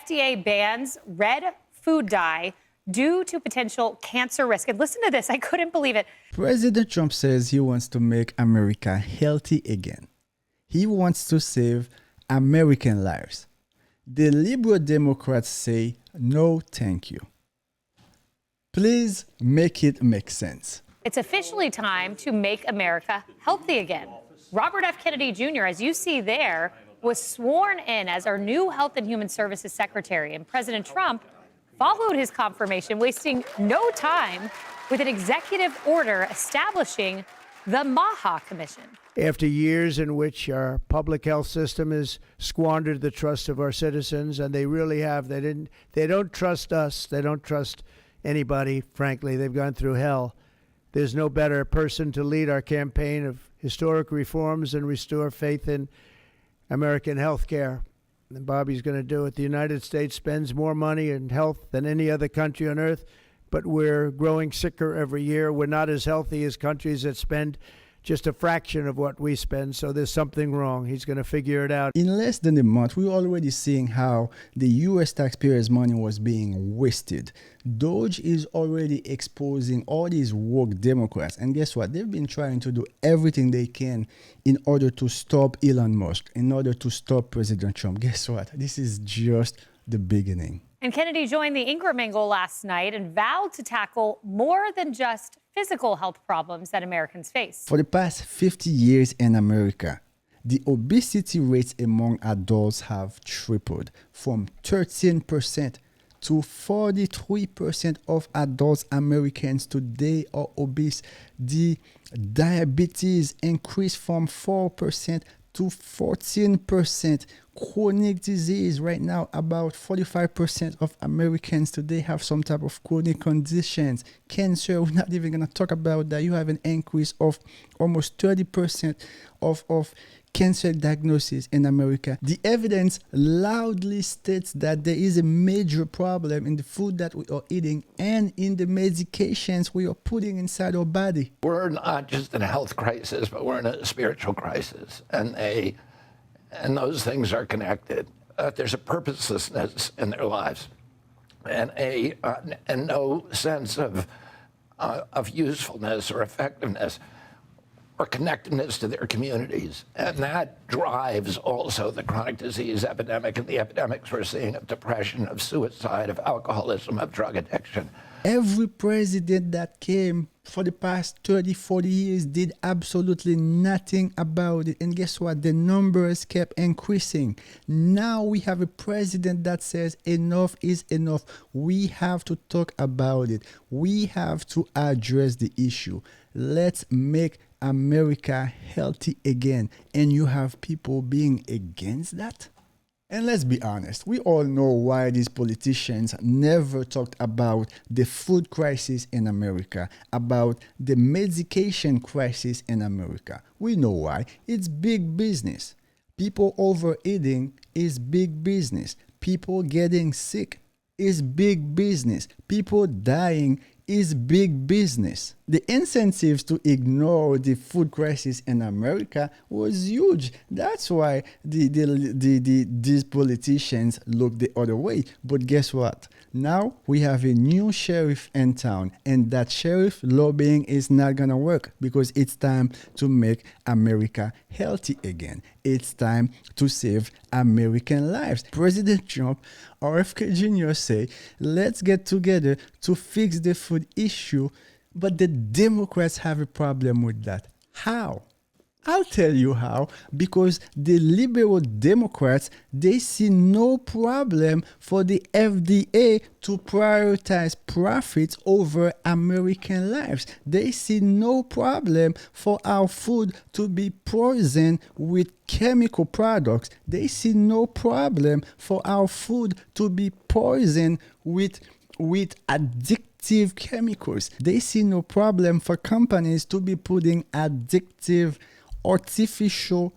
FDA bans red food dye due to potential cancer risk. And listen to this, I couldn't believe it. President Trump says he wants to make America healthy again. He wants to save American lives. The liberal Democrats say, no, thank you. Please make it make sense. It's officially time to make America healthy again. Robert F. Kennedy Jr., as you see there, was sworn in as our new Health and Human Services Secretary. And President Trump followed his confirmation, wasting no time with an executive order establishing the MAGA Commission. After years in which our public health system has squandered the trust of our citizens, and they really have, they don't trust us, they don't trust anybody, frankly. They've gone through hell. There's no better person to lead our campaign of historic reforms and restore faith in American health care. And Bobby's going to do it. The United States spends more money in health than any other country on earth, but we're growing sicker every year. We're not as healthy as countries that spend just a fraction of what we spend, so there's something wrong. He's going to figure it out. In less than a month, we're already seeing how the U.S. taxpayers' money was being wasted. DOGE is already exposing all these woke Democrats. And guess what? They've been trying to do everything they can in order to stop Elon Musk, in order to stop President Trump. Guess what? This is just the beginning. And Kennedy joined the Ingram Mingle last night and vowed to tackle more than just physical health problems that Americans face. For the past 50 years in America, the obesity rates among adults have tripled from 13% to 43% of adult Americans today are obese. The diabetes increased from 4% to 14%. Chronic disease right now, about 45% of Americans today have some type of chronic conditions. Cancer, we're not even going to talk about that. You have an increase of almost 30% of cancer diagnosis in America. The evidence loudly states that there is a major problem in the food that we are eating and in the medications we are putting inside our body. We're not just in a health crisis, but we're in a spiritual crisis. And those things are connected. There's a purposelessness in their lives, and no sense of usefulness or effectiveness or connectedness to their communities. And that drives also the chronic disease epidemic and the epidemics we're seeing of depression, of suicide, of alcoholism, of drug addiction. Every president that came for the past 30, 40 years did absolutely nothing about it. And guess what? The numbers kept increasing. Now we have a president that says enough is enough. We have to talk about it. We have to address the issue. Let's make America healthy again. And you have people being against that? And let's be honest, we all know why these politicians never talked about the food crisis in America, about the medication crisis in America. We know why. It's big business. People overeating is big business. People getting sick is big business. People dying is big business. The incentives to ignore the food crisis in America was huge. That's why these politicians look the other way. But guess what? Now we have a new sheriff in town, and that sheriff lobbying is not gonna work because it's time to make America healthy again. It's time to save American lives. President Trump, RFK Jr. say, let's get together to fix the food issue, but the Democrats have a problem with that. How? I'll tell you how. Because the liberal Democrats, they see no problem for the FDA to prioritize profits over American lives. They see no problem for our food to be poisoned with chemical products. They see no problem for our food to be poisoned with addictive chemicals. They see no problem for companies to be putting addictive artificial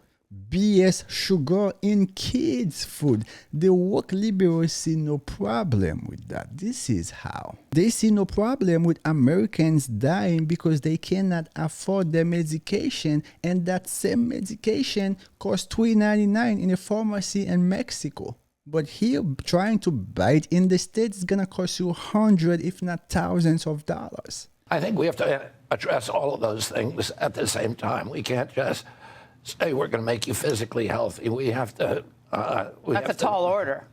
BS sugar in kids' food. The woke liberals see no problem with that. This is how. They see no problem with Americans dying because they cannot afford their medication, and that same medication costs $3.99 in a pharmacy in Mexico. But here, trying to buy it in the States is going to cost you hundreds, if not thousands of dollars. I think we have to address all of those things at the same time. We can't just say we're going to make you physically healthy. We have to. That's a tall order.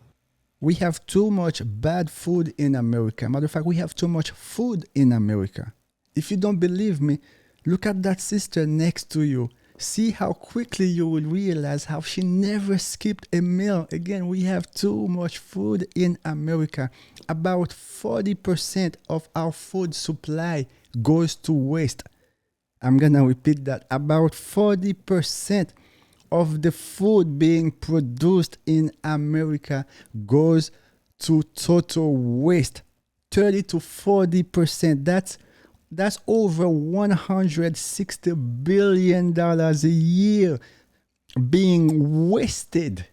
We have too much bad food in America. Matter of fact, we have too much food in America. If you don't believe me, look at that sister next to you. See how quickly you will realize how she never skipped a meal. Again, we have too much food in America. About 40% of our food supply goes to waste. I'm going to repeat that. About 40% of the food being produced in America goes to total waste. 30 to 40%. That's over $160 billion a year being wasted.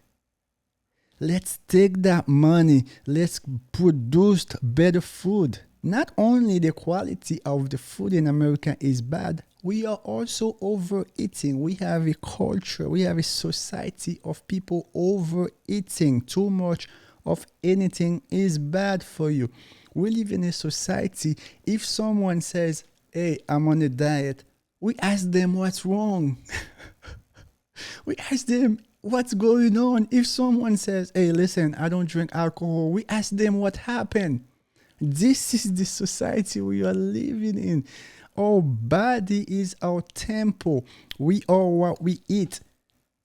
Let's take that money. Let's produce better food. Not only the quality of the food in America is bad, we are also overeating. We have a culture, we have a society of people overeating. Too much of anything is bad for you. We live in a society, if someone says, hey, I'm on a diet, we ask them what's wrong. We ask them what's going on. If someone says, hey, listen, I don't drink alcohol, we ask them what happened. This is the society we are living in. Our body is our temple. We are what we eat.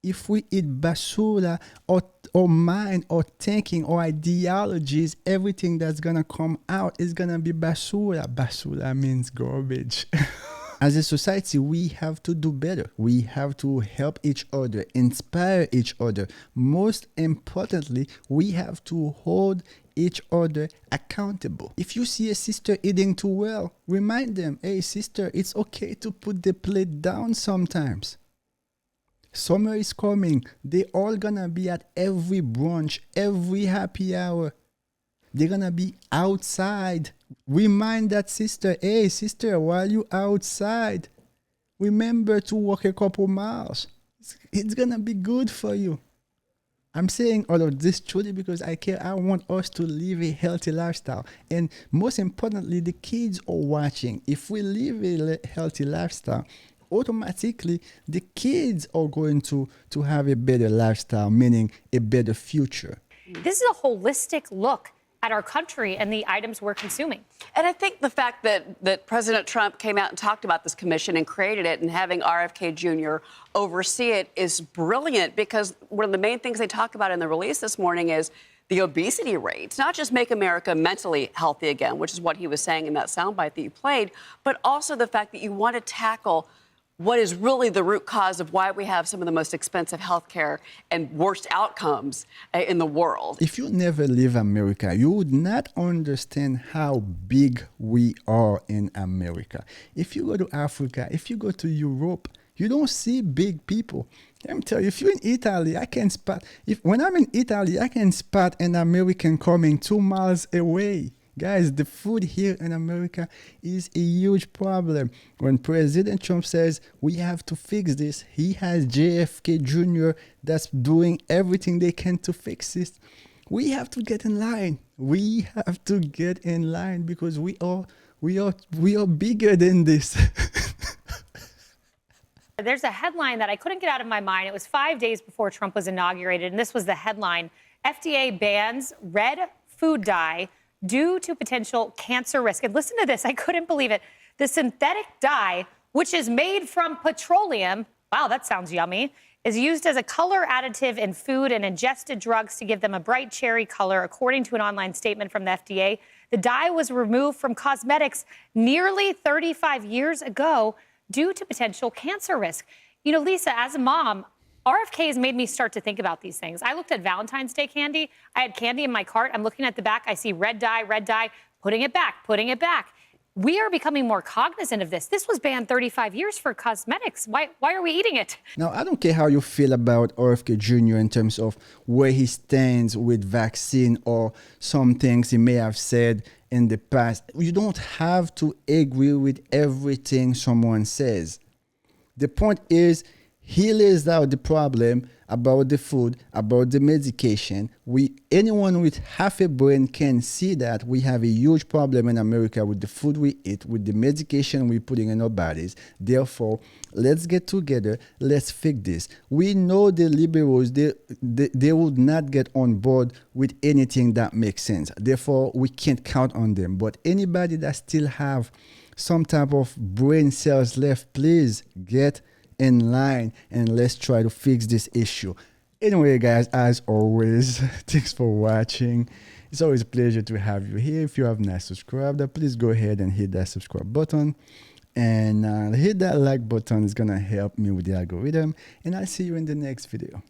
If we eat basura, or mind, or thinking, or ideologies, everything that's gonna come out is gonna be basura. Basura means garbage. As a society, we have to do better. We have to help each other, inspire each other. Most importantly, we have to hold each other accountable. If you see a sister eating too well, remind them, hey sister, it's okay to put the plate down sometimes. Summer is coming. They're all gonna be at every brunch, every happy hour. They're gonna be outside. Remind that sister, hey sister, while you outside, remember to walk a couple miles. It's gonna be good for you. I'm saying all of this truly because I care. I want us to live a healthy lifestyle. And most importantly, the kids are watching. If we live a healthy lifestyle, automatically the kids are going to have a better lifestyle, meaning a better future. This is a holistic look at our country and the items we're consuming. And I think the fact that President Trump came out and talked about this commission and created it and having RFK Jr. oversee it is brilliant, because one of the main things they talk about in the release this morning is the obesity rates, not just make America mentally healthy again, which is what he was saying in that soundbite that you played, but also the fact that you want to tackle what is really the root cause of why we have some of the most expensive health care and worst outcomes in the world. If you never leave America, you would not understand how big we are in America. If you go to Africa, if you go to Europe, you don't see big people. Let me tell you, if you're in Italy, I can spot, when I'm in Italy, I can spot an American coming 2 miles away. Guys, the food here in America is a huge problem. When President Trump says we have to fix this, he has JFK Jr. that's doing everything they can to fix this. We have to get in line. We have to get in line because we are bigger than this. There's a headline that I couldn't get out of my mind. It was 5 days before Trump was inaugurated, and this was the headline: FDA bans red food dye due to potential cancer risk. And listen to this, I couldn't believe it. The synthetic dye, which is made from petroleum, wow, that sounds yummy, is used as a color additive in food and ingested drugs to give them a bright cherry color, according to an online statement from the FDA. The dye was removed from cosmetics nearly 35 years ago due to potential cancer risk. You know, Lisa, as a mom, RFK has made me start to think about these things. I looked at Valentine's Day candy. I had candy in my cart. I'm looking at the back. I see red dye, putting it back, putting it back. We are becoming more cognizant of this. This was banned 35 years for cosmetics. Why are we eating it? Now, I don't care how you feel about RFK Jr. in terms of where he stands with vaccine or some things he may have said in the past. You don't have to agree with everything someone says. The point is, He lays out the problem about the food, about the medication. Anyone with half a brain can see that we have a huge problem in America with the food we eat, with the medication we're putting in our bodies. Therefore, let's get together. Let's fix this. We know the liberals, they would not get on board with anything that makes sense. Therefore, we can't count on them. But anybody that still have some type of brain cells left, please get in line and let's try to fix this issue. Anyway, guys, as always, thanks for watching. It's always a pleasure to have you here. If you have not subscribed, please go ahead and hit that subscribe button and hit that like button. It's gonna help me with the algorithm, and I'll see you in the next video.